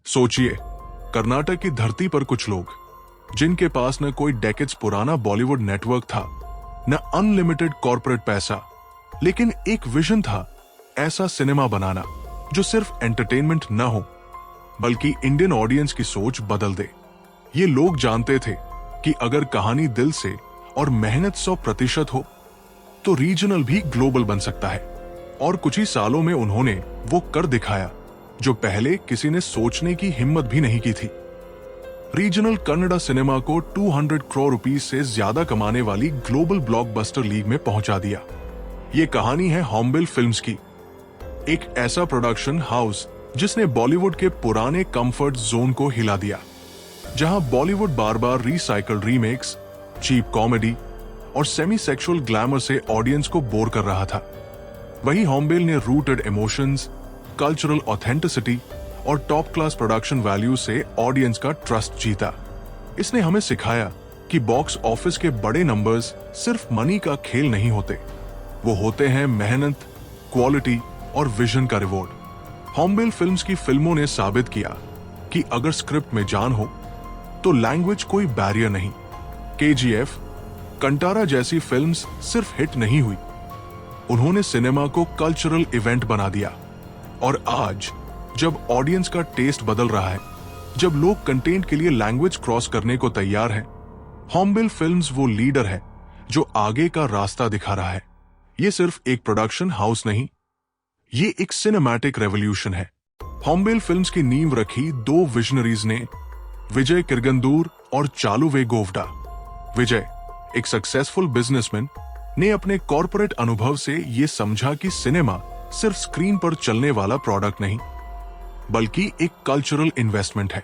सोचिए, कर्नाटक की धरती पर कुछ लोग जिनके पास न कोई डेकेड्स पुराना बॉलीवुड नेटवर्क था, न अनलिमिटेड कॉर्पोरेट पैसा, लेकिन एक विजन था ऐसा सिनेमा बनाना जो सिर्फ एंटरटेनमेंट न हो बल्कि इंडियन ऑडियंस की सोच बदल दे। ये लोग जानते थे कि अगर कहानी दिल से और मेहनत 100% हो तो रीजनल भी ग्लोबल बन सकता है। और कुछ ही सालों में उन्होंने वो कर दिखाया जो पहले किसी ने सोचने की हिम्मत भी नहीं की थी। रीजनल कन्नड़ा सिनेमा को 200 करोड़ रुपीस से ज्यादा कमाने वाली ग्लोबल ब्लॉकबस्टर लीग में पहुंचा दिया। ये कहानी है हॉर्नबिल फिल्म्स की, एक ऐसा प्रोडक्शन हाउस जिसने बॉलीवुड के पुराने कंफर्ट जोन को हिला दिया, जहां बॉलीवुड बार बार रिसाइकल्ड रीमेक्स, चीप कॉमेडी और सेमी सेक्सुअल ग्लैमर से ऑडियंस को बोर कर रहा था। वही हॉर्नबिल ने रूटेड इमोशंस, कल्चरल ऑथेंटिसिटी और टॉप क्लास प्रोडक्शन वैल्यू से ऑडियंस का ट्रस्ट जीता। इसने हमें सिखाया कि बॉक्स ऑफिस के बड़े नंबर्स सिर्फ मनी का खेल नहीं होते, वो होते हैं मेहनत, क्वालिटी और विजन का रिवॉर्ड। हॉर्नबिल फिल्म्स की फिल्मों ने साबित किया कि अगर स्क्रिप्ट में जान हो तो लैंग्वेज कोई बैरियर नहीं। KGF, कंटारा जैसी फिल्म्स सिर्फ हिट नहीं हुई, उन्होंने सिनेमा को कल्चरल इवेंट बना दिया। और आज जब ऑडियंस का टेस्ट बदल रहा है, जब लोग कंटेंट के लिए लैंग्वेज क्रॉस करने को तैयार हैं, हॉर्नबिल फिल्म्स वो लीडर है जो आगे का रास्ता दिखा रहा है। ये सिर्फ एक प्रोडक्शन हाउस नहीं, ये एक सिनेमैटिक रेवोल्यूशन है। हॉर्नबिल फिल्म्स की नींव रखी दो विजनरीज ने, विजय किरगंदूर और चालुवे गोवडा। विजय, एक सक्सेसफुल बिजनेसमैन, ने अपने कॉर्पोरेट अनुभव से ये समझा कि सिनेमा सिर्फ स्क्रीन पर चलने वाला प्रोडक्ट नहीं बल्कि एक कल्चरल इन्वेस्टमेंट है।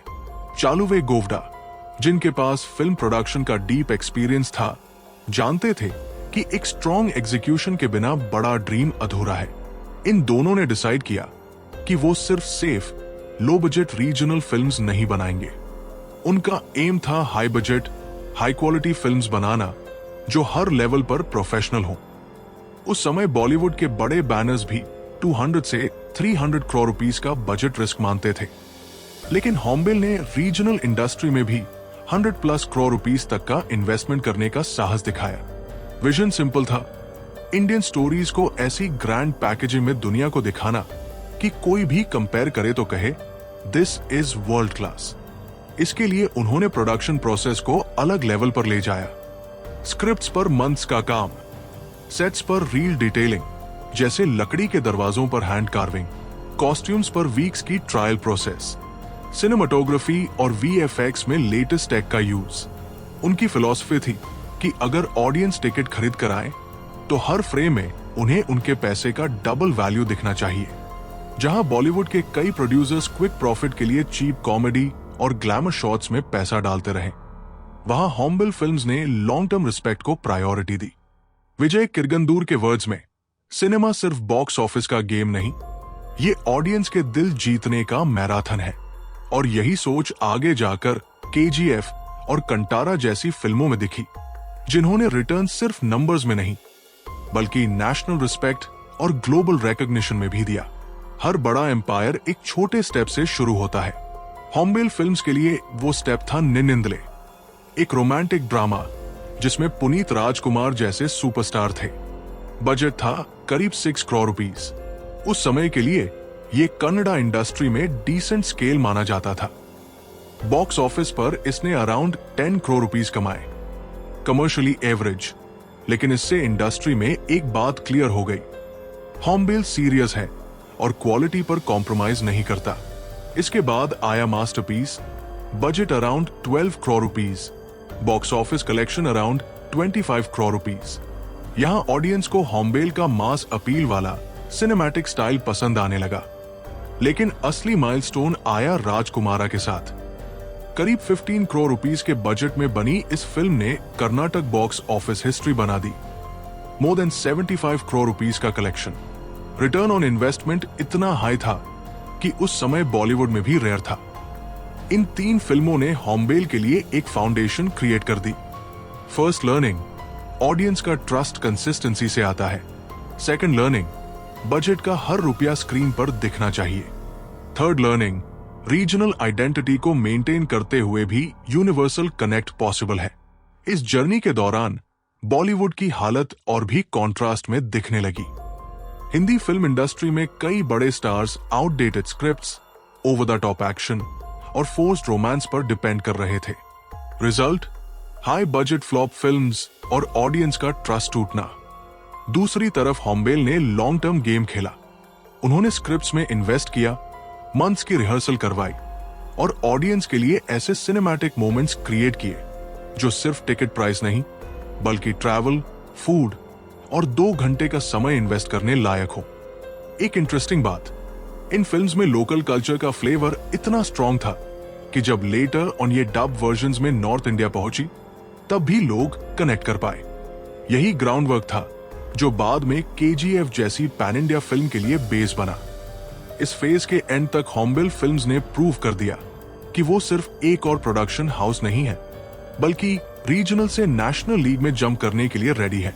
चालुवे गोवडा, जिनके पास फिल्म प्रोडक्शन का डीप एक्सपीरियंस था, जानते थे कि एक स्ट्रॉन्ग एग्जीक्यूशन के बिना बड़ा ड्रीम अधूरा है। इन दोनों ने डिसाइड किया कि वो सिर्फ safe, low budget regional films नहीं बनाएंगे। उनका एम था high budget, high quality films बनाना जो हर लेवल पर प्रोफेशनल हो। उस समय बॉलीवुड के बड़े बैनर्स भी 200 से 300 करोड़ रुपीस का बजट रिस्क मानते थे, लेकिन हॉर्नबिल ने रीजनल इंडस्ट्री में भी 100+ करोड़ रुपीस तक का इन्वेस्टमेंट करने का साहस दिखाया। विजन सिंपल था, इंडियन स्टोरीज को ऐसी ग्रैंड पैकेजिंग में दुनिया को दिखाना कि कोई भी कंपेयर करे तो कहे दिस इज वर्ल्ड क्लास। इसके लिए उन्होंने प्रोडक्शन प्रोसेस को अलग लेवल पर ले जाया। स्क्रिप्ट्स पर मंथ्स का काम, सेट्स पर रील डिटेलिंग जैसे लकड़ी के दरवाजों पर हैंड कार्विंग, कॉस्ट्यूम्स पर वीक्स की ट्रायल प्रोसेस, सिनेमाटोग्राफी और VFX में लेटेस्ट टेक का यूज। उनकी फिलॉसफी थी कि अगर ऑडियंस टिकट खरीद कर आए तो हर फ्रेम में उन्हें उनके पैसे का डबल वैल्यू दिखना चाहिए। जहां बॉलीवुड के कई प्रोड्यूसर्स क्विक प्रॉफिट के लिए चीप कॉमेडी और ग्लैमर शॉट्स में पैसा डालते रहे, वहां हॉर्नबिल फिल्म्स ने लॉन्ग टर्म रिस्पेक्ट को प्रायोरिटी दी। विजय किरगंदूर के वर्ड्स में, सिनेमा सिर्फ बॉक्स ऑफिस का गेम नहीं, ये ऑडियंस के दिल जीतने का मैराथन है। और यही सोच आगे जाकर KGF और कंटारा जैसी फिल्मों में दिखी, जिन्होंने रिटर्न सिर्फ नंबर्स में नहीं बल्कि नेशनल रिस्पेक्ट और ग्लोबल रिकॉग्निशन में भी दिया। हर बड़ा एम्पायर एक छोटे स्टेप से शुरू होता है। हॉर्नबिल फिल्म्स के लिए वो स्टेप था निन्निंदले, एक रोमांटिक ड्रामा जिसमें पुनीत राजकुमार जैसे सुपरस्टार थे। बजट था करीब 6 करोड़ रुपीस। उस समय के लिए ये कन्नड़ा इंडस्ट्री में डिसेंट स्केल माना जाता था। बॉक्स ऑफिस पर इसने अराउंड 10 करोड़ रुपीस कमाए, कमर्शियली एवरेज। लेकिन इससे इंडस्ट्री में एक बात क्लियर हो गई, हॉर्नबिल सीरियस है और क्वालिटी पर कॉम्प्रोमाइज नहीं करता। इसके बाद आया masterpiece, budget around 12 crore rupees, box office collection around 25 crore rupees. यहां ऑडियंस को हॉर्नबिल का मास अपील वाला सिनेमैटिक स्टाइल पसंद आने लगा। लेकिन असली माइलस्टोन आया राजकुमारा के साथ। करीब 15 करोड़ रुपीस के बजट में बनी इस फिल्म ने कर्नाटक बॉक्स ऑफिस हिस्ट्री बना दी। मोर देन 75 करोड़ रुपीस का कलेक्शन। रिटर्न ऑन इन्वेस्टमेंट इतना हाई था कि उस समय बॉलीवुड में भी रेयर था। इन 3 फिल्मों ने हॉर्नबिल के लिए एक फाउंडेशन क्रिएट कर दी। फर्स्ट लर्निंग, ऑडियंस का ट्रस्ट कंसिस्टेंसी से आता है। सेकंड लर्निंग, बजट का हर रुपया स्क्रीन पर दिखना चाहिए। थर्ड लर्निंग, रीजनल आइडेंटिटी को मेंटेन करते हुए भी यूनिवर्सल कनेक्ट पॉसिबल है। इस जर्नी के दौरान बॉलीवुड की हालत और भी कॉन्ट्रास्ट में दिखने लगी। हिंदी फिल्म इंडस्ट्री में कई बड़े stars outdated scripts, over the top action और फोर्स्ड रोमांस पर डिपेंड कर रहे थे। Result, high budget flop films और ऑडियंस का ट्रस्ट टूटना। दूसरी तरफ हॉम्बेल ने लॉन्ग टर्म गेम खेला। उन्होंने स्क्रिप्ट्स में इन्वेस्ट किया, मंथ्स की रिहर्सल करवाई और ऑडियंस के लिए ऐसे सिनेमैटिक मोमेंट्स क्रिएट किए जो सिर्फ टिकट प्राइस नहीं बल्कि ट्रैवल, फूड और 2 घंटे का समय इन्वेस्ट करने लायक हो। एक इंटरेस्टिंग बात, इन फिल्म्स में लोकल कल्चर का फ्लेवर इतना स्ट्रॉन्ग था कि जब लेटर ऑन ये डब वर्जन्स में नॉर्थ इंडिया पहुंची तब भी लोग कनेक्ट कर पाए। यही ग्राउंड वर्क था जो बाद में KGF जैसी पैन इंडिया फिल्म के लिए बेस बना। इस फेज के एंड तक हॉम्बेल फिल्म्स ने प्रूव कर दिया कि वो सिर्फ एक और प्रोडक्शन हाउस नहीं है बल्कि रीजनल से नेशनल लीग में जंप करने के लिए रेडी है।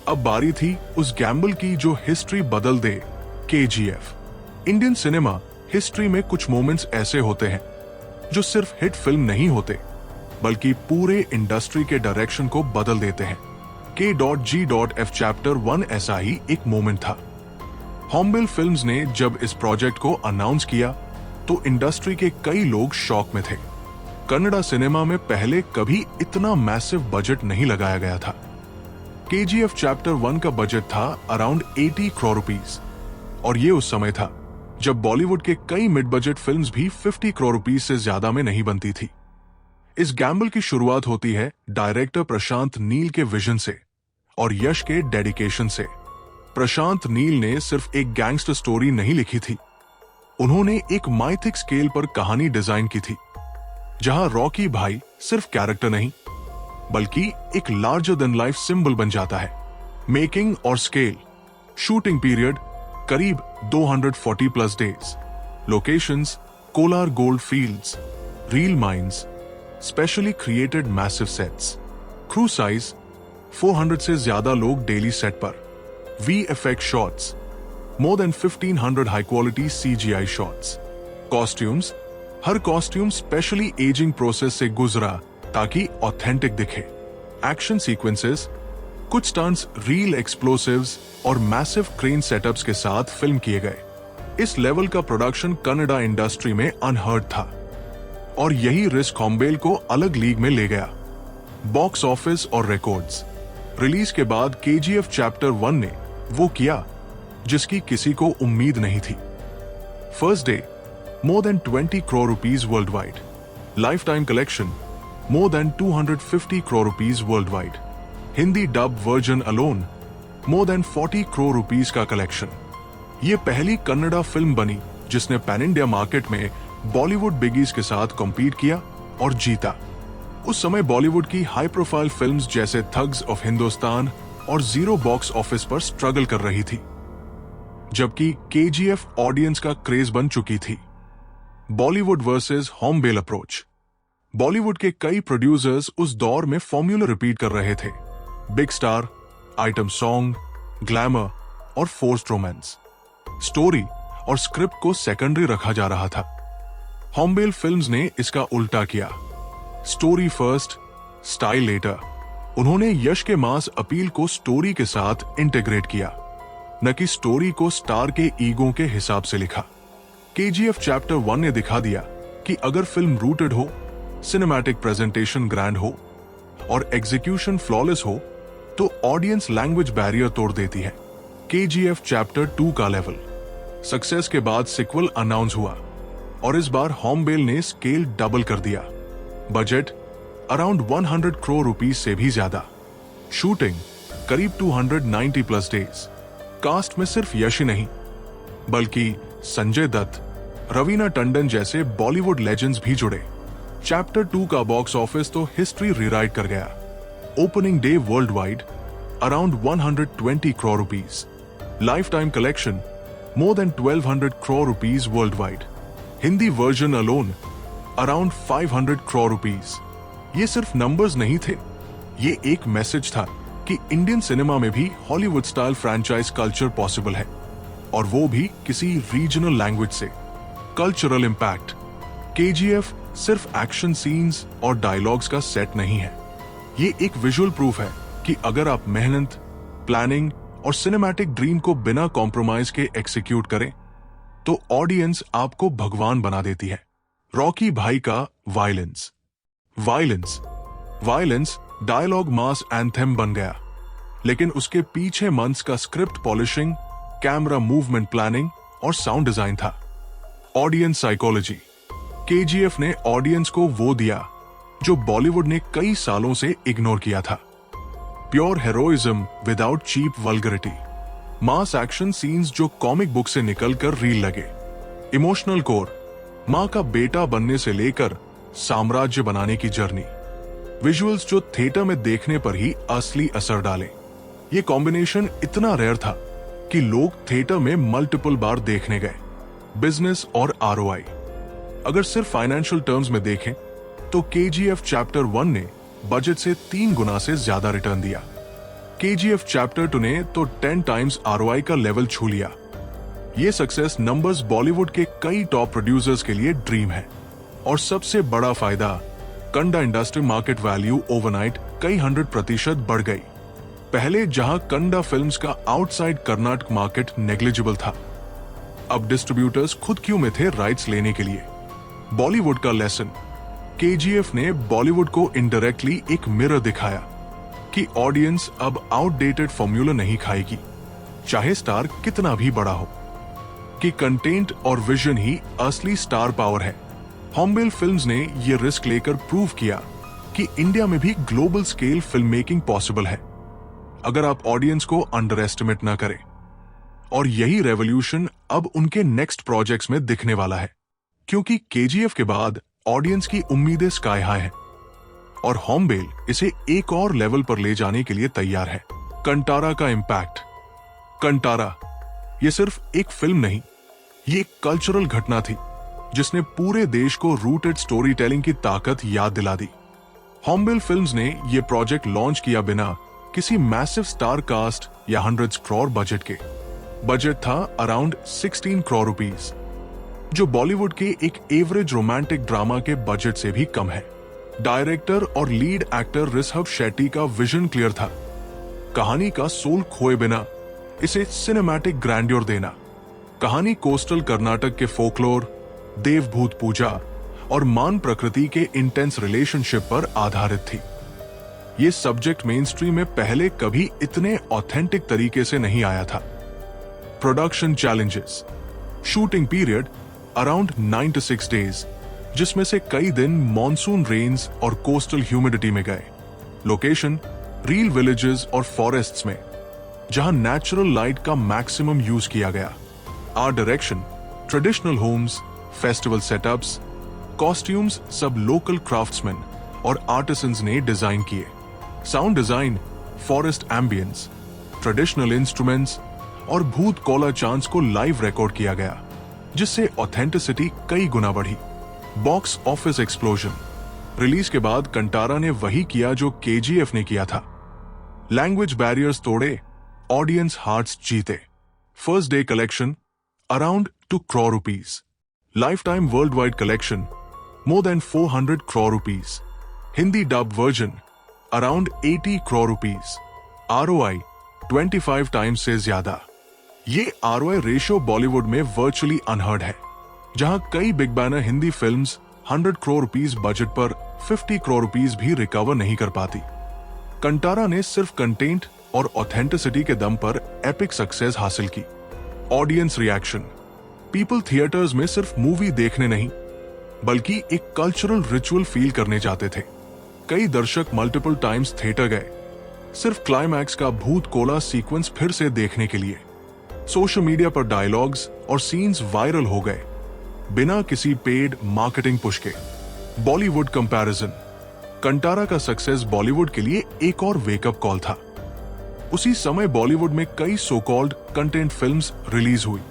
अब बारी थी उस गैम्बल की जो हिस्ट्री बदल दे, KGF। इंडियन सिनेमा हिस्ट्री में कुछ मोमेंट्स ऐसे होते हैं जो सिर्फ हिट फिल्म नहीं होते बल्कि पूरे इंडस्ट्री के डायरेक्शन को बदल देते हैं। K.G.F चैप्टर 1 ऐसा ही एक मोमेंट था। हॉम्बेल फिल्म्स ने जब इस प्रोजेक्ट को अनाउंस किया तो इंडस्ट्री के कई लोग शॉक में थे। कन्नड़ा सिनेमा में पहले कभी इतना मैसिव बजट नहीं लगाया गया था। KGF चैप्टर 1 का बजट था अराउंड 80 करोड़ रुपीस और ये उस समय था जब बॉलीवुड के कई मिड बजट फिल्म्स भी 50 करोड़ रुपीस से ज्यादा में नहीं बनती थी। इस गैम्बल की शुरुआत होती है डायरेक्टर प्रशांत नील के विजन से और यश के डेडिकेशन से। प्रशांत नील ने सिर्फ एक गैंगस्टर स्टोरी नहीं लिखी थी, उन्होंने एक माइथिक स्केल पर कहानी डिजाइन की थी जहां रॉकी भाई सिर्फ कैरेक्टर नहीं बल्कि एक लार्जर देन लाइफ सिंबल बन जाता है। मेकिंग और स्केल, शूटिंग पीरियड करीब 240 plus days, locations Kolar gold fields, reel mines, specially created massive sets, crew size 400 से ज्यादा लोग डेली सेट पर, VFX shots, more than 1500 high quality CGI shots, costumes, her costume specially ageing process से गुजरा ताकि authentic दिखे, action sequences, कुछ stunts reel explosives और मैसिव क्रेन सेटअप्स के साथ फिल्म किए गए। इस लेवल का प्रोडक्शन कन्नड़ा इंडस्ट्री में अनहर्ड था और यही रिस्क हॉम्बेल को अलग लीग में ले गया। बॉक्स ऑफिस और रिकॉर्ड्स, रिलीज के बाद KGF चैप्टर 1 ने वो किया जिसकी किसी को उम्मीद नहीं थी। First day more than 20 crore rupees world wide, life time collection more then 250 crore rupees world wide, Hindi dub version alone more than 40 crore rupees का कलेक्शन। ये पहली कन्नड़ा फिल्म बनी जिसने पैन इंडिया मार्केट में बॉलीवुड बिगीज के साथ कॉम्पीट किया और जीता। उस समय बॉलीवुड की हाई प्रोफाइल फिल्म्स जैसे थग्स ऑफ हिंदुस्तान और जीरो बॉक्स ऑफिस पर स्ट्रगल कर रही थी, जबकि KGF ऑडियंस का क्रेज बन चुकी थी। बॉलीवुड वर्सेस हॉम्बेल अप्रोच, बॉलीवुड के कई प्रोड्यूसर्स उस दौर में फॉर्मूला रिपीट कर रहे थे, big star, item song, glamour और फोर्स्ड रोमांस। स्टोरी और स्क्रिप्ट को सेकेंडरी रखा जा रहा था। हॉम्बेल फिल्म्स ने इसका उल्टा किया, स्टोरी फर्स्ट, स्टाइल लेटर। उन्होंने यश के मास अपील को स्टोरी के साथ इंटीग्रेट किया, न कि स्टोरी को स्टार के ईगो के हिसाब से लिखा। KGF चैप्टर 1 ने दिखा दिया कि अगर फिल्म रूटेड हो, सिनेमैटिक प्रेजेंटेशन ग्रैंड हो और एग्जीक्यूशन फ्लॉलेस हो तो ऑडियंस लैंग्वेज बैरियर तोड़ देती है। KGF चैप्टर 2 का लेवल सक्सेस के बाद सिक्वल अनाउंस हुआ और इस बार हॉम्बेल ने स्केल डबल कर दिया। बजट अराउंड 100 करोड़ रुपीस से भी ज्यादा, शूटिंग करीब 290 प्लस डेज। कास्ट में सिर्फ यश ही नहीं बल्कि संजय दत्त, रवीना टंडन जैसे बॉलीवुड लेजेंड्स भी जुड़े। चैप्टर 2 का बॉक्स ऑफिस तो हिस्ट्री रीराइट कर गया। Opening day world wide around 120 crore rupees, life time collection more than 1200 crore rupees world wide, Hindi version alone around 500 crore rupees. ये सिर्फ नंबर्स नहीं थे, ये एक मैसेज था कि इंडियन सिनेमा में भी Hollywood style franchise culture possible है और वो भी किसी रीजनल लैंग्वेज से। कल्चरल इंपैक्ट, केजीएफ सिर्फ एक्शन सीन्स और डायलॉग्स का सेट नहीं है, ये एक विजुअल प्रूफ है कि अगर आप मेहनत, प्लानिंग और सिनेमैटिक ड्रीम को बिना कॉम्प्रोमाइज के एग्जीक्यूट करें तो ऑडियंस आपको भगवान बना देती है। रॉकी भाई का वायलेंस वायलेंस डायलॉग मास एंथेम बन गया, लेकिन उसके पीछे मंथ्स का script polishing, camera movement planning और साउंड डिजाइन था। ऑडियंस साइकोलॉजी, केजीएफ ने ऑडियंस को वो दिया जो बॉलीवुड ने कई सालों से इग्नोर किया था। Pure heroism without cheap vulgarity, mass action scenes जो कॉमिक बुक से निकलकर रील लगे, इमोशनल कोर, मां का बेटा बनने से लेकर साम्राज्य बनाने की जर्नी, विजुअल्स जो थिएटर में देखने पर ही असली असर डाले। ये कॉम्बिनेशन इतना रेयर था कि लोग थिएटर में मल्टीपल बार देखने गए। बिजनेस और आरओआई, अगर सिर्फ फाइनेंशियल टर्म्स में देखें तो केजीएफ चैप्टर 1 ने बजट से 3 गुना से ज्यादा रिटर्न दिया। केजीएफ चैप्टर 2 ने तो 10 टाइम्स आरओआई का लेवल छू लिया। ये सक्सेस नंबर्स बॉलीवुड के कई टॉप प्रोड्यूसर्स के लिए ड्रीम है, और सबसे बड़ा फायदा, कंडा इंडस्ट्री मार्केट वैल्यू ओवरनाइट कई 100% बढ़ गई। पहले जहां कंडा फिल्म्स का आउटसाइड कर्नाटक मार्केट नेग्लिजिबल था, अब डिस्ट्रीब्यूटर्स खुद क्यों में थे राइट्स लेने के लिए। बॉलीवुड का लेसन, केजीएफ ने बॉलीवुड को इनडायरेक्टली एक मिरर दिखाया कि ऑडियंस अब आउटडेटेड फॉर्मूला नहीं खाएगी, चाहे स्टार कितना भी बड़ा हो, कि कंटेंट और विजन ही असली स्टार पावर है। हॉर्नबिल फिल्म्स ने ये रिस्क लेकर प्रूव किया कि इंडिया में भी global scale film making possible है, अगर आप ऑडियंस को अंडर एस्टिमेट ना करें। और यही रेवोल्यूशन अब उनके नेक्स्ट प्रोजेक्ट्स में दिखने वाला है, क्योंकि केजीएफ के बाद ऑडियंस की उम्मीदें स्काई हाई हैं और हॉर्नबिल इसे एक और लेवल पर ले जाने के लिए तैयार है। कंटारा का इंपैक्ट, कंटारा ये सिर्फ एक फिल्म नहीं, ये एक कल्चरल घटना थी जिसने पूरे देश को रूटेड स्टोरी टेलिंग की ताकत याद दिला दी। हॉर्नबिल फिल्म्स ने यह प्रोजेक्ट लॉन्च किया बिना किसी मैसिव स्टार कास्ट या 100 करोड़ बजट के। बजट था अराउंड 16 करोड़ रुपीस, जो बॉलीवुड के एक एवरेज रोमांटिक ड्रामा के बजट से भी कम है। डायरेक्टर और लीड एक्टर ऋषभ शेट्टी का विजन क्लियर था, कहानी का सोल खोए बिना इसे सिनेमैटिक ग्रैंड्योर देना। कहानी कोस्टल कर्नाटक के फोकलोर, देवभूत पूजा और मान प्रकृति के इंटेंस रिलेशनशिप पर आधारित थी। ये सब्जेक्ट मेन स्ट्रीम में पहले कभी इतने ऑथेंटिक तरीके से नहीं आया था। Production challenges, shooting period around 9 to 6 days, जिसमें से कई दिन मॉनसून रेन्स और कोस्टल ह्यूमिडिटी में गए। लोकेशन रियल विलेजेस और फॉरेस्ट्स में, जहां नेचुरल लाइट का मैक्सिमम यूज किया गया। Art direction traditional homes, festival setups, costumes सब लोकल क्राफ्ट्समैन और आर्टिसंस ने डिजाइन किए। Sound design forest ambience, traditional instruments और भूत कोला चांस को लाइव रिकॉर्ड किया गया, जिससे ऑथेंटिसिटी कई गुना बढ़ी। बॉक्स ऑफिस एक्सप्लोजन, रिलीज के बाद कंटारा ने वही किया जो केजीएफ ने किया था। लैंग्वेज बैरियर्स तोड़े, ऑडियंस हार्ट्स जीते। First day collection around 2 crore rupees, life time world wide collection more than 400 crore rupees, Hindi dub version around 80 crore rupees, ROI 25 times से ज्यादा। ये आरओआई रेशियो बॉलीवुड में वर्चुअली अनहर्ड है, जहां कई big banner Hindi films 100 crore rupees budget पर 50 करोड़ रुपीस भी रिकवर नहीं कर पाती। कंटारा ने सिर्फ कंटेंट और ऑथेंटिसिटी के दम पर एपिक सक्सेस हासिल की। ऑडियंस रिएक्शन, पीपल थिएटर्स में सिर्फ मूवी देखने नहीं बल्कि एक कल्चरल रिचुअल फील करने जाते थे। कई दर्शक मल्टीपल टाइम्स थिएटर गए सिर्फ क्लाइमैक्स का भूत कोला सीक्वेंस फिर से देखने के लिए। सोशल मीडिया पर डायलॉग्स और सीन्स वायरल हो गए बिना किसी पेड मार्केटिंग पुश के। बॉलीवुड कंपैरिजन, कंटारा का सक्सेस बॉलीवुड के लिए एक और वेकअप कॉल था। उसी समय बॉलीवुड में कई so called content films release हुई,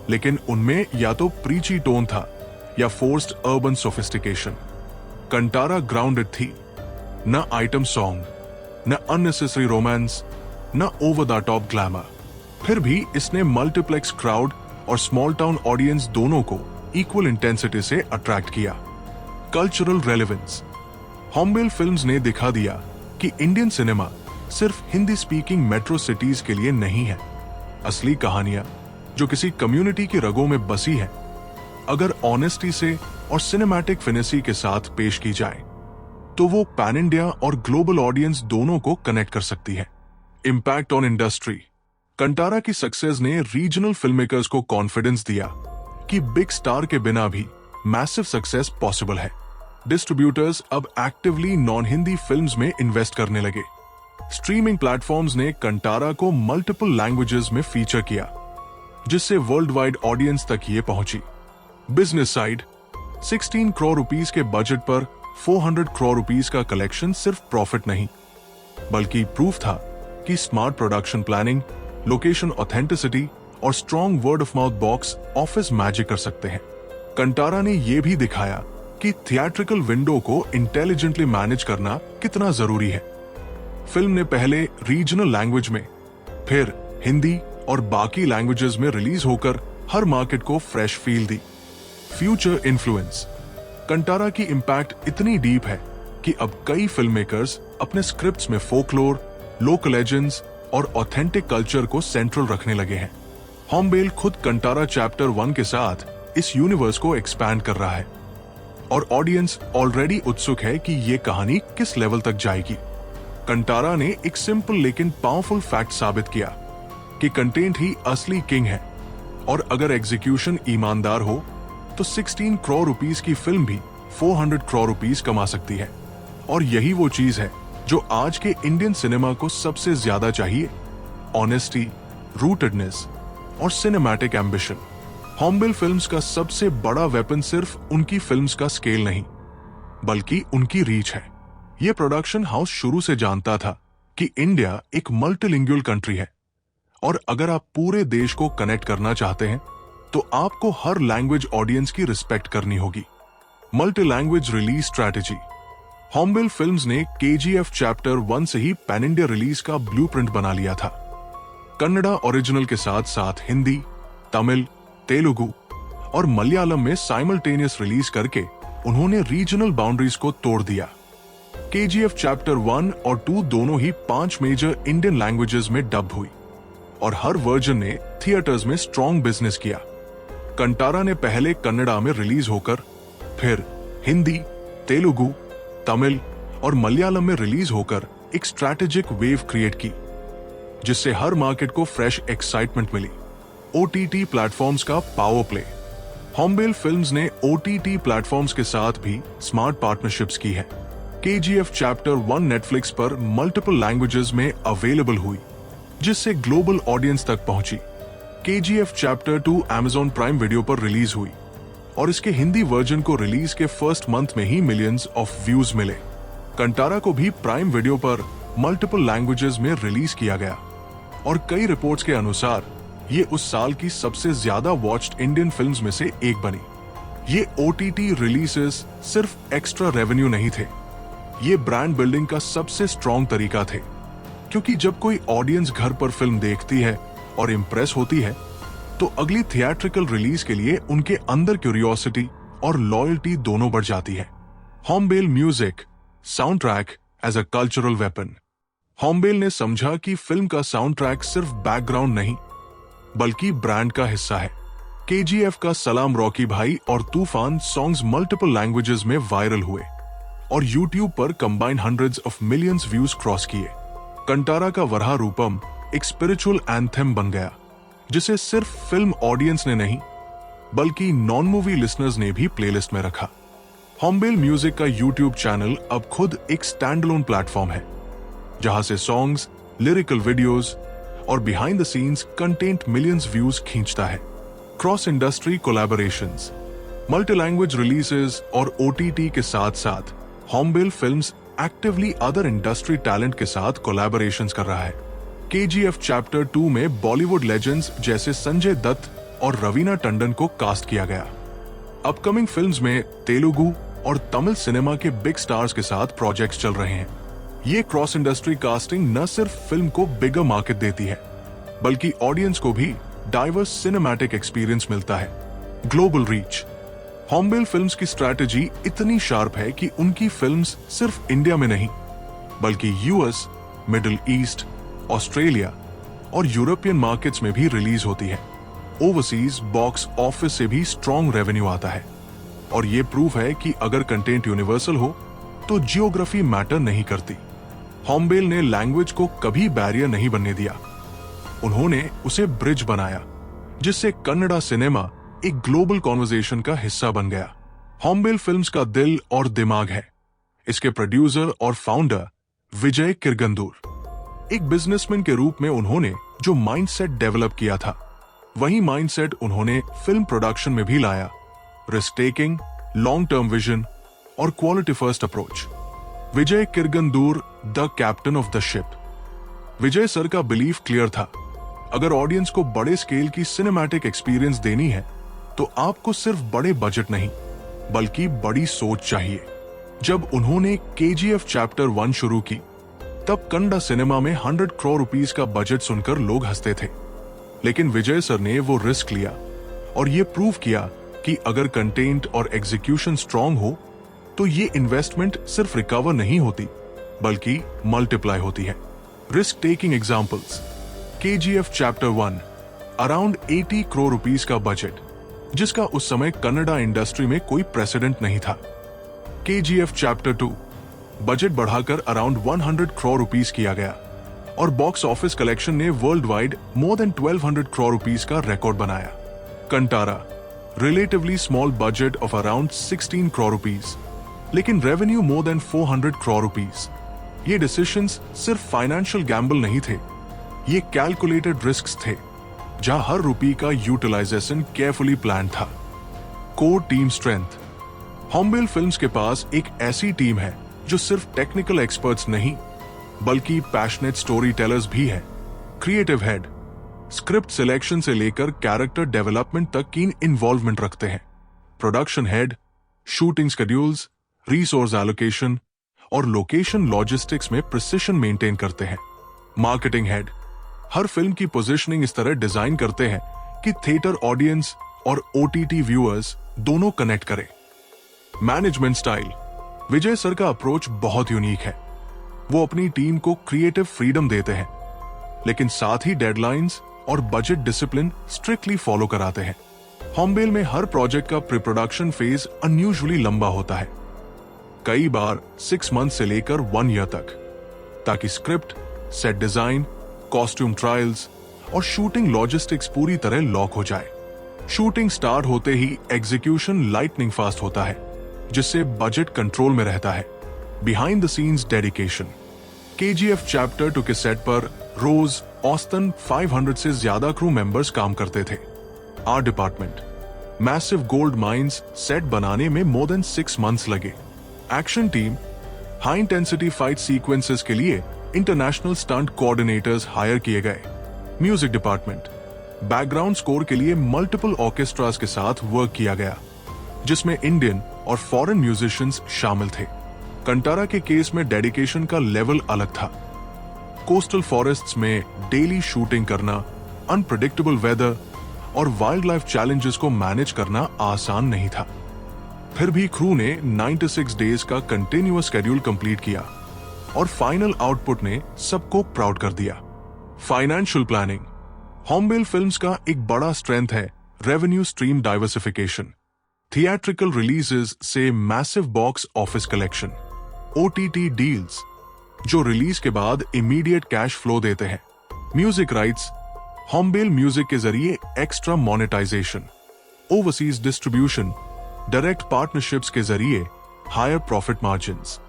लेकिन उनमें या तो प्रीची टोन था या forced urban sophistication. Kantara grounded थी, न आइटम सॉन्ग, न अननेसेसरी रोमांस, न ओवर द टॉप ग्लैमर। फिर भी इसने मल्टीप्लेक्स क्राउड और स्मॉल टाउन ऑडियंस दोनों को इक्वल इंटेंसिटी से अट्रैक्ट किया। Cultural relevance. हॉर्नबिल फिल्म्स ने दिखा दिया कि इंडियन सिनेमा सिर्फ हिंदी स्पीकिंग मेट्रो सिटीज के लिए नहीं है। असली कहानियां जो किसी कम्युनिटी की रगों में बसी है, अगर ऑनेस्टी से और सिनेमैटिक फिनेसी के साथ पेश की जाए तो वो पैन इंडिया और ग्लोबल ऑडियंस दोनों को कनेक्ट कर सकती है। Impact on industry. कंटारा की सक्सेस ने रीजनल फिल्म मेकर्स को कॉन्फिडेंस दिया कि बिग स्टार के बिना भी मैसिव सक्सेस पॉसिबल है। डिस्ट्रीब्यूटर्स अब एक्टिवली नॉन हिंदी फिल्म्स में इन्वेस्ट करने लगे। स्ट्रीमिंग प्लेटफॉर्म्स ने कंटारा को मल्टीपल लैंग्वेजेस में फीचर किया, जिससे वर्ल्ड वाइड ऑडियंस तक ये पहुंची। बिजनेस साइड, 16 करोड़ रुपीस के बजट पर 400 करोड़ रुपीस का कलेक्शन सिर्फ प्रॉफिट नहीं, बल्कि प्रूफ था कि smart production planning, location authenticity और strong word of mouth box office magic कर सकते हैं। कंटारा ने यह भी दिखाया कि थिएट्रिकल विंडो को इंटेलिजेंटली मैनेज करना कितना जरूरी है। फिल्म ने पहले रीजनल लैंग्वेज में, फिर हिंदी और बाकी लैंग्वेजेस में रिलीज होकर हर मार्केट को फ्रेश फील दी। Future influence. कंटारा की इम्पैक्ट इतनी डीप है कि अब कई फिल्म मेकर्स अपने स्क्रिप्ट्स में फोकलोर, लोकल लेजेंड्स और ऑथेंटिक कल्चर को सेंट्रल रखने लगे हैं। हॉर्नबिल खुद कंटारा चैप्टर 1 के साथ इस यूनिवर्स को एक्सपैंड कर रहा है और ऑडियंस ऑलरेडी उत्सुक है कि ये कहानी किस लेवल तक जाएगी। कंटारा ने एक सिंपल लेकिन पावरफुल फैक्ट साबित किया कि कंटेंट ही असली किंग है, और अगर एग्जीक्यूशन ईमानदार हो तो 16 करोड़ रुपीस की फिल्म भी 400 करोड़ रुपीस कमा सकती है। और यही वो चीज है जो आज के इंडियन सिनेमा को सबसे ज्यादा चाहिए, ऑनेस्टी, रूटेडनेस और सिनेमैटिक एम्बिशन। हॉर्नबिल फिल्म्स का सबसे बड़ा वेपन सिर्फ उनकी फिल्म्स का स्केल नहीं, बल्कि उनकी रीच है। यह प्रोडक्शन हाउस शुरू से जानता था कि इंडिया एक मल्टीलिंगुअल कंट्री है, और अगर आप पूरे देश को कनेक्ट करना चाहते हैं तो आपको हर लैंग्वेज ऑडियंस की रिस्पेक्ट करनी होगी। Multi language release strategy. Hornbill films ने KGF चैप्टर 1 से ही पैन इंडिया रिलीज का ब्लूप्रिंट बना लिया था। कन्नड़ा ओरिजिनल के साथ साथ हिंदी, तमिल, तेलुगु और मलयालम में साइमल्टेनियस रिलीज करके उन्होंने रीजनल बाउंड्रीज को तोड़ दिया। KGF चैप्टर 1 और 2 दोनों ही 5 मेजर इंडियन लैंग्वेजेस में डब हुई, और हर वर्जन ने थिएटर्स में स्ट्रॉन्ग बिजनेस किया। कंटारा ने पहले कन्नड़ा में रिलीज होकर, फिर हिंदी, तेलुगु, तमिल और मलयालम में रिलीज होकर एक स्ट्रैटेजिक वेव क्रिएट की, जिससे हर मार्केट को फ्रेश एक्साइटमेंट मिली। OTT प्लेटफॉर्म्स का पावर प्ले। हॉर्नबिल फिल्म्स ने OTT प्लेटफॉर्म्स के साथ भी स्मार्ट पार्टनरशिप्स की है। KGF चैप्टर 1 नेटफ्लिक्स पर मल्टीपल लैंग्वेजेस में अवेलेबल हुई, जिससे ग्लोबल ऑडियंस तक पहुंची। KGF chapter 2 Amazon prime video पर रिलीज हुई, और इसके हिंदी वर्जन को रिलीज के फर्स्ट मंथ में ही मिलियंस ऑफ व्यूज मिले। कंटारा को भी प्राइम वीडियो पर मल्टीपल लैंग्वेजेस में रिलीज किया गया, और कई रिपोर्ट्स के अनुसार ये उस साल की सबसे ज्यादा वॉच्ड इंडियन फिल्म्स में से एक बनी। ये OTT रिलीजेस सिर्फ एक्स्ट्रा रेवेन्यू नहीं थे, ये ब्रांड बिल्डिंग का सबसे स्ट्रॉन्ग तरीका थे, क्योंकि जब कोई ऑडियंस घर पर फिल्म देखती है और इम्प्रेस होती है तो अगली थिएट्रिकल रिलीज के लिए उनके अंदर क्यूरियोसिटी और लॉयल्टी दोनों बढ़ जाती है। Hornbill music, sound track as a cultural weapon. Hornbill ने समझा कि फिल्म का साउंड ट्रैक सिर्फ बैकग्राउंड नहीं, बल्कि ब्रांड का हिस्सा है। KGF का सलाम रॉकी भाई और तूफान सॉन्ग्स मल्टीपल लैंग्वेजेस में वायरल हुए और YouTube पर combine hundreds of millions views cross किए। कंटारा का वरहा रूपम एक स्पिरिचुअल एंथेम बन गया, जिसे सिर्फ फिल्म ऑडियंस ने नहीं, बल्कि नॉन मूवी लिसनर्स ने भी प्लेलिस्ट में रखा। हॉर्नबिल म्यूजिक का YouTube चैनल अब खुद एक स्टैंडअलोन प्लेटफॉर्म है, जहां से सॉन्ग्स, लिरिकल वीडियोस और behind the scenes content millions views खींचता है। Cross industry collaborations, multi language releases और OTT के साथ साथ hornbill films actively other industry talent के साथ कोलैबोरेशंस कर रहा है। KGF चैप्टर 2 में बॉलीवुड लेजेंड्स जैसे संजय दत्त और रवीना टंडन को कास्ट किया गया। अपकमिंग फिल्म्स में तेलुगु और तमिल सिनेमा के बिग स्टार्स के साथ प्रोजेक्ट्स चल रहे हैं। ये क्रॉस इंडस्ट्री कास्टिंग न सिर्फ फिल्म को बिगर मार्केट देती है, बल्कि ऑडियंस को भी डाइवर्स सिनेमैटिक एक्सपीरियंस मिलता है। Global reach. हॉर्नबिल फिल्म्स की स्ट्रैटेजी इतनी शार्प है कि उनकी फिल्म्स सिर्फ इंडिया में नहीं बल्कि यूएस, मिडिल ईस्ट, ऑस्ट्रेलिया और यूरोपियन मार्केट्स में भी रिलीज होती है। ओवरसीज बॉक्स ऑफिस से भी स्ट्रॉन्ग रेवेन्यू आता है और ये प्रूफ है कि अगर कंटेंट यूनिवर्सल हो तो जियोग्राफी मैटर नहीं करती। हॉर्नबिल ने लैंग्वेज को कभी बैरियर नहीं बनने दिया, उन्होंने उसे ब्रिज बनाया जिससे कन्नड़ा सिनेमा एक ग्लोबल कॉन्वर्सेशन का हिस्सा बन गया। हॉर्नबिल फिल्म्स का दिल और दिमाग है। इसके प्रोड्यूसर और फाउंडर विजय किरगंदूर। एक बिजनेसमैन के रूप में उन्होंने जो माइंडसेट डेवलप किया था वही माइंडसेट उन्होंने फिल्म प्रोडक्शन में भी लाया। Risk taking, long term vision और quality first approach. Vijay Kiragandur the captain of the ship. Vijay sir का बिलीफ क्लियर था, अगर ऑडियंस को बड़े स्केल की सिनेमैटिक एक्सपीरियंस देनी है तो आपको सिर्फ बड़े बजट नहीं बल्कि बड़ी सोच चाहिए। जब उन्होंने केजीएफ चैप्टर 1 शुरू की तब कन्नड़ा सिनेमा में 100 करोड़ रुपीस का बजट सुनकर लोग हंसते थे, लेकिन विजय सर ने वो रिस्क लिया और ये प्रूव किया कि अगर कंटेंट और एग्जीक्यूशन स्ट्रांग हो तो ये इन्वेस्टमेंट सिर्फ रिकवर नहीं होती बल्कि मल्टीप्लाई होती है। Risk taking examples: KGF chapter 1 around 80 crore rupees का बजट, जिसका उस समय कन्नड़ा इंडस्ट्री में कोई प्रेसिडेंट नहीं था। केजीएफ चैप्टर 2 बजट बढ़ाकर अराउंड 100 करोड़ रुपीस किया गया और बॉक्स ऑफिस कलेक्शन ने world wide more than 1200 crore rupees का रिकॉर्ड बनाया। Kantara relatively small budget of around 16 crore rupees, लेकिन revenue more than 400 crore rupees. ये डिसीजंस सिर्फ फाइनेंशियल गैम्बल नहीं थे, ये कैलकुलेटेड रिस्क्स थे जहां हर रुपये का यूटिलाइजेशन केयरफुली प्लान था। Core team strength: hornbill films के पास एक ऐसी टीम है जो सिर्फ टेक्निकल एक्सपर्ट्स नहीं बल्कि पैशनेट स्टोरी टेलर्स भी है। क्रिएटिव हेड स्क्रिप्ट सिलेक्शन से लेकर कैरेक्टर डेवलपमेंट तक की इन्वॉल्वमेंट रखते हैं। Production head shooting schedules, resource allocation और लोकेशन लॉजिस्टिक्स में प्रिसिशन मेंटेन करते हैं। मार्केटिंग हेड हर फिल्म की पोजीशनिंग इस तरह डिजाइन करते हैं कि थिएटर ऑडियंस और ओटीटी व्यूअर्स दोनों कनेक्ट करें। मैनेजमेंट स्टाइल: विजय सर का अप्रोच बहुत यूनिक है। वो अपनी टीम को क्रिएटिव फ्रीडम देते हैं लेकिन साथ ही डेडलाइंस और बजट डिसिप्लिन स्ट्रिक्टली फॉलो कराते हैं। हॉर्नबिल में हर प्रोजेक्ट का प्री प्रोडक्शन फेज अनयूजुअली लंबा होता है, कई बार 6 मंथ से लेकर 1 ईयर तक, ताकि script, set design, costume trials और शूटिंग लॉजिस्टिक्स पूरी तरह लॉक हो जाए। शूटिंग स्टार्ट होते ही एग्जीक्यूशन लाइटनिंग फास्ट होता है जिससे बजट कंट्रोल में रहता है। Behind the scenes dedication: KGF chapter 2 के सेट पर रोज औसतन 500 से ज्यादा क्रू मेंबर्स काम करते थे। Art department: massive gold mines set बनाने में मोर देन 6 मंथ्स लगे। Action team: high intensity fight sequences के लिए इंटरनेशनल स्टंट कोऑर्डिनेटर्स हायर किए गए। म्यूजिक डिपार्टमेंट: बैकग्राउंड स्कोर के लिए मल्टीपल ऑर्केस्ट्रास के साथ वर्क किया गया जिसमें इंडियन और फॉरेन म्यूजिशियंस शामिल थे। कंटारा के केस में डेडिकेशन का लेवल अलग था। कोस्टल फॉरेस्ट्स में डेली शूटिंग करना, अनप्रेडिक्टेबल वेदर और वाइल्ड लाइफ चैलेंजेस को मैनेज करना आसान नहीं था। फिर भी क्रू ने 96 डेज का कंटिन्यूअस शेड्यूल कंप्लीट किया और फाइनल आउटपुट ने सबको प्राउड कर दिया। फाइनेंशियल प्लानिंग: हॉर्नबिल फिल्म्स का एक बड़ा स्ट्रेंथ है revenue stream diversification. Theatrical releases से massive box office collection, OTT deals जो रिलीज के बाद इमीडिएट कैश फ्लो देते हैं, म्यूजिक राइट्स, हॉर्नबिल म्यूजिक के जरिए extra monetisation, overseas distribution, direct partnerships के जरिए हायर प्रॉफिट मार्जिन्स।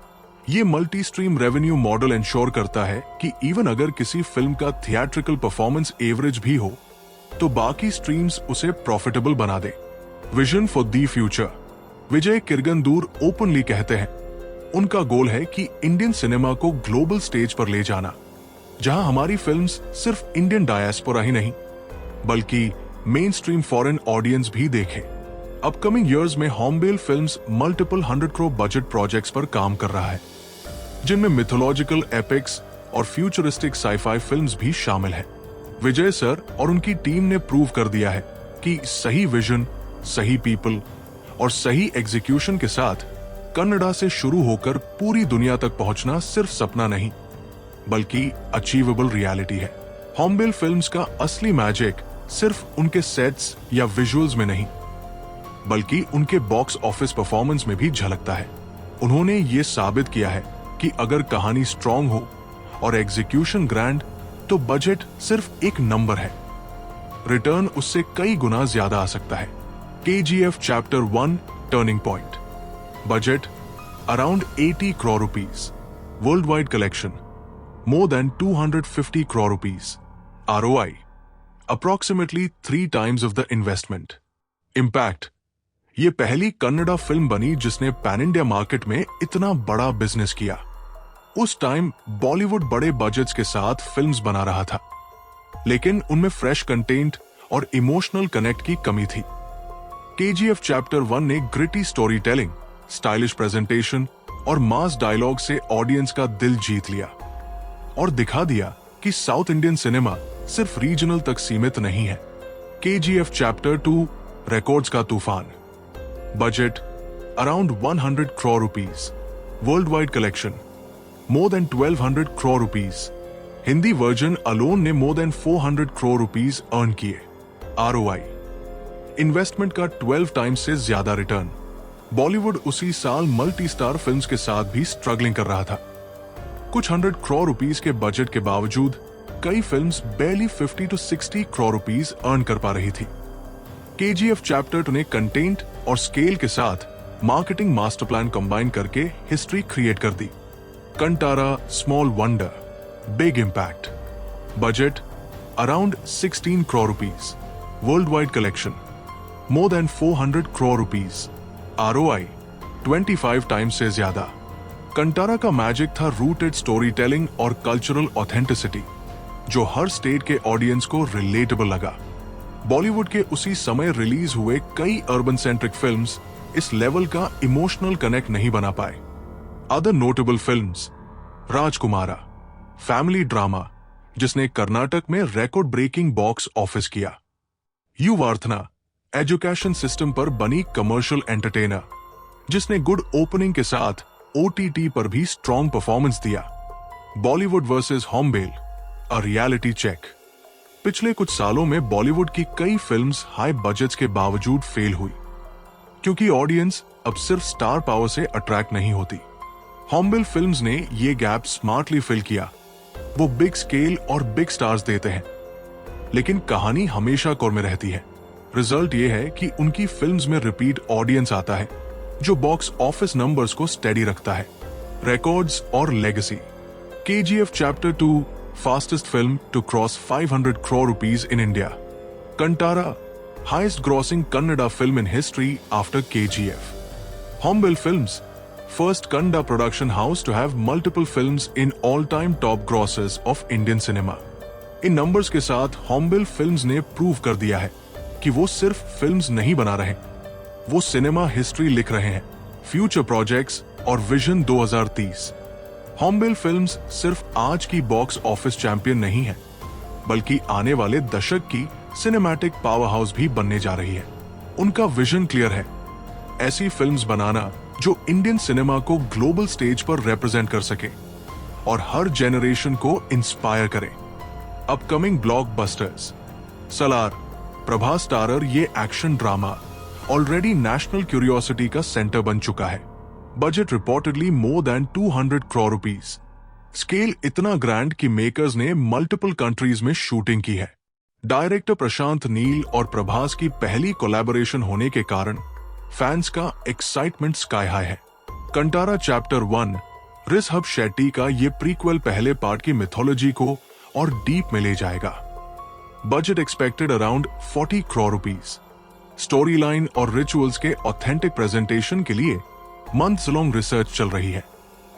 ये multi stream revenue model ensure करता है कि इवन अगर किसी फिल्म का थिएट्रिकल परफॉर्मेंस एवरेज भी हो तो बाकी स्ट्रीम्स उसे प्रॉफिटेबल बना दे। Vision for the future: Vijay Kiragandur openly कहते हैं उनका गोल है कि इंडियन सिनेमा को ग्लोबल स्टेज पर ले जाना, जहां हमारी फिल्म्स सिर्फ इंडियन डायस्पोरा ही नहीं बल्कि मेन स्ट्रीम फॉरेन ऑडियंस भी देखे। अपकमिंग ईयर्स में hornbill films multiple 100 crore budget projects पर काम कर रहा है जिनमें मिथोलॉजिकल एपिक्स और फ्यूचरिस्टिक साइफाई फिल्म्स भी शामिल हैं। विजय सर और उनकी टीम ने प्रूव कर दिया है कि सही विजन, सही पीपल और सही एग्जीक्यूशन के साथ कन्नड़ा से शुरू होकर पूरी दुनिया तक पहुंचना सिर्फ सपना नहीं बल्कि अचीवेबल रियलिटी है। हॉर्नबिल फिल्म्स का असली मैजिक सिर्फ उनके सेट्स या विजुअल्स में नहीं बल्कि उनके बॉक्स ऑफिस परफॉर्मेंस में भी झलकता है। उन्होंने ये साबित किया है कि अगर कहानी स्ट्रांग हो और एग्जीक्यूशन ग्रैंड तो बजट सिर्फ एक नंबर है, रिटर्न उससे कई गुना ज्यादा आ सकता है। KGF chapter 1 turning point. Budget around 80 crore rupees. Worldwide collection more than 250 crore rupees. ROI approximately 3 times of the investment. Impact ये पहली कन्नड़ा फिल्म बनी जिसने पैन इंडिया मार्केट में इतना बड़ा बिजनेस किया। उस टाइम बॉलीवुड बड़े बजट्स के साथ फिल्म्स बना रहा था, लेकिन उनमें फ्रेश कंटेंट और इमोशनल कनेक्ट की कमी थी। KGF चैप्टर 1 ने gritty story telling, stylish presentation और मास डायलॉग से ऑडियंस का दिल जीत लिया और दिखा दिया कि साउथ इंडियन सिनेमा सिर्फ रीजनल तक सीमित नहीं है। KGF चैप्टर 2 रिकॉर्ड्स का तूफान। Budget around 100 crore rupees. World collection more than 1200 crore rupees. Hindi version alone ने more than 400 crore rupees earn किए। ROI इन्वेस्टमेंट का 12 टाइम्स से ज्यादा रिटर्न। बॉलीवुड उसी साल मल्टी स्टार फिल्म्स के साथ भी स्ट्रगलिंग कर रहा था। कुछ 100 crore rupees के बजट के बावजूद कई films barely 50 to 60 crore rupees earn कर पा रही थी। KGF चैप्टर 2 ने कंटेंट और स्केल के साथ मार्केटिंग मास्टर प्लान कंबाइन करके हिस्ट्री क्रिएट कर दी। Kantara small wonder, big impact. Budget around 16 crore rupees. World wide collection more than 400 crore rupees. ROI 25 times से ज्यादा। कंटारा का मैजिक था रूटेड स्टोरी टेलिंग और कल्चरल ऑथेंटिसिटी, जो हर स्टेट के ऑडियंस को रिलेटेबल लगा। बॉलीवुड के उसी समय रिलीज हुए कई अर्बन सेंट्रिक फिल्म्स इस लेवल का इमोशनल कनेक्ट नहीं बना पाए। Other notable films Rajakumara, family drama जिसने कर्नाटक में रिकॉर्ड ब्रेकिंग बॉक्स ऑफिस किया। युवार्थना, एजुकेशन सिस्टम पर बनी कमर्शियल एंटरटेनर जिसने गुड ओपनिंग के साथ OTT पर भी स्ट्रॉन्ग परफॉर्मेंस दिया। Bollywood versus Hornbill, a reality check. पिछले कुछ सालों में बॉलीवुड की कई फिल्म्स हाई बजट्स के बावजूद फेल हुई क्योंकि ऑडियंस अब सिर्फ स्टार पावर से अट्रैक्ट नहीं होती। हॉर्नबिल फिल्म्स ने ये गैप स्मार्टली फिल किया। वो बिग स्केल और बिग स्टार्स देते हैं, लेकिन कहानी हमेशा कोर में रहती है। रिजल्ट ये है कि उनकी फिल्म्स में रिपीट ऑडियंस आता है, जो बॉक्स ऑफिस नंबर्स को स्टेडी रखता है। रिकॉर्ड्स और legacy. KGF chapter 2 fastest film to cross 500 crore rupees in India. Kantara highest grossing Kannada film in history after KGF. Hornbill Films first Kannada production house to have multiple films in all-time top grosses of Indian cinema. In numbers के साथ hornbill films ने prove कर दिया है कि वो सिर्फ films नहीं बना रहे, वो सिनेमा हिस्ट्री लिख रहे हैं। फ्यूचर प्रोजेक्ट्स और विजन 2030। हॉर्नबिल फिल्म्स सिर्फ आज की बॉक्स ऑफिस चैंपियन नहीं है, बल्कि आने वाले दशक की सिनेमैटिक पावर हाउस भी बनने जा रही है। उनका विजन क्लियर है, ऐसी फिल्म्स बनाना जो इंडियन सिनेमा को ग्लोबल स्टेज पर रिप्रेजेंट कर सके और हर जेनरेशन को इंस्पायर करे। Upcoming blockbusters Salaar, Prabhas starrer ये action drama already national curiosity का सेंटर बन चुका है। Budget reportedly more than 200 crore rupees. Scale इतना ग्रैंड कि मेकर्स ने मल्टीपल कंट्रीज में शूटिंग की है। डायरेक्टर प्रशांत नील और प्रभास की पहली कोलैबोरेशन होने के कारण फैंस का एक्साइटमेंट स्काई हाई है। कंटारा चैप्टर 1 ऋषभ शेट्टी का ये प्रीक्वल पहले पार्ट की मिथोलॉजी को और डीप में ले जाएगा। Budget expected around 40 crore rupees. Story line और रिचुअल्स के ऑथेंटिक प्रेजेंटेशन के लिए मंथ्स लॉन्ग रिसर्च चल रही है।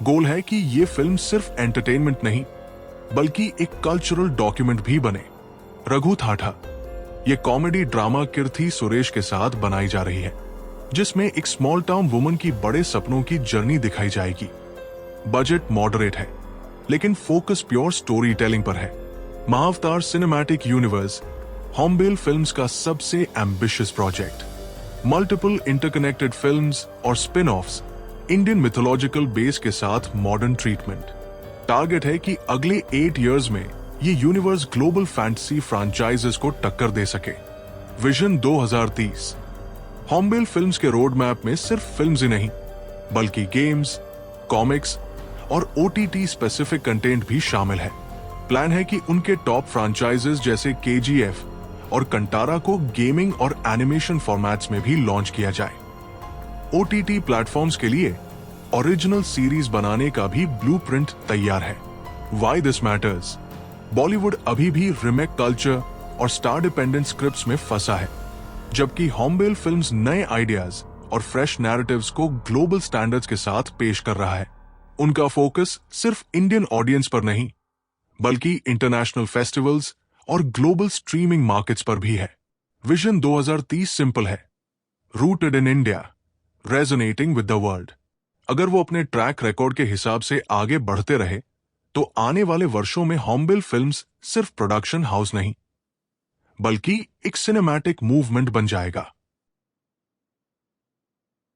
गोल है कि ये फिल्म सिर्फ एंटरटेनमेंट नहीं बल्कि एक कल्चरल डॉक्यूमेंट भी बने। रघु थाठा ये कॉमेडी ड्रामा कीर्थी सुरेश के साथ बनाई जा रही है, जिसमें एक स्मॉल टाउन वुमन की बड़े सपनों की जर्नी दिखाई जाएगी। बजट मॉडरेट है, लेकिन फोकस प्योर स्टोरी टेलिंग पर है। Mahavatar cinematic universe Hornbill Films का सबसे ambitious project. Multiple interconnected films और spin offs, Indian mythological base के साथ मॉडर्न ट्रीटमेंट। टारगेट है कि अगले 8 इयर्स में ये यूनिवर्स ग्लोबल फैंटेसी फ्रैंचाइजेस को टक्कर दे सके। विजन 2030। हॉर्नबिल फिल्म्स के रोड मैप में सिर्फ फिल्म्स ही नहीं, बल्कि गेम्स, कॉमिक्स और OTT स्पेसिफिक कंटेंट भी शामिल है। प्लान है कि उनके टॉप फ्रैंचाइजेस जैसे KGF और कंटारा को गेमिंग और एनिमेशन फॉर्मेट्स में भी लॉन्च किया जाए। OTT प्लेटफॉर्म्स के लिए ओरिजिनल सीरीज बनाने का भी ब्लूप्रिंट तैयार है। Why this matters? बॉलीवुड अभी भी रीमेक कल्चर और स्टार डिपेंडेंट स्क्रिप्ट्स में फंसा है, जबकि हॉर्नबिल फिल्म्स नए आइडियाज और फ्रेश नैरेटिव्स को ग्लोबल स्टैंडर्ड्स के साथ पेश कर रहा है। उनका फोकस सिर्फ इंडियन ऑडियंस पर नहीं, बल्कि इंटरनेशनल फेस्टिवल्स और ग्लोबल स्ट्रीमिंग मार्केट्स पर भी है। विजन 2030 सिंपल है, rooted in India, resonating with the world. अगर वो अपने ट्रैक रिकॉर्ड के हिसाब से आगे बढ़ते रहे, तो आने वाले वर्षों में हॉर्नबिल फिल्म्स सिर्फ प्रोडक्शन हाउस नहीं, बल्कि एक सिनेमैटिक मूवमेंट बन जाएगा।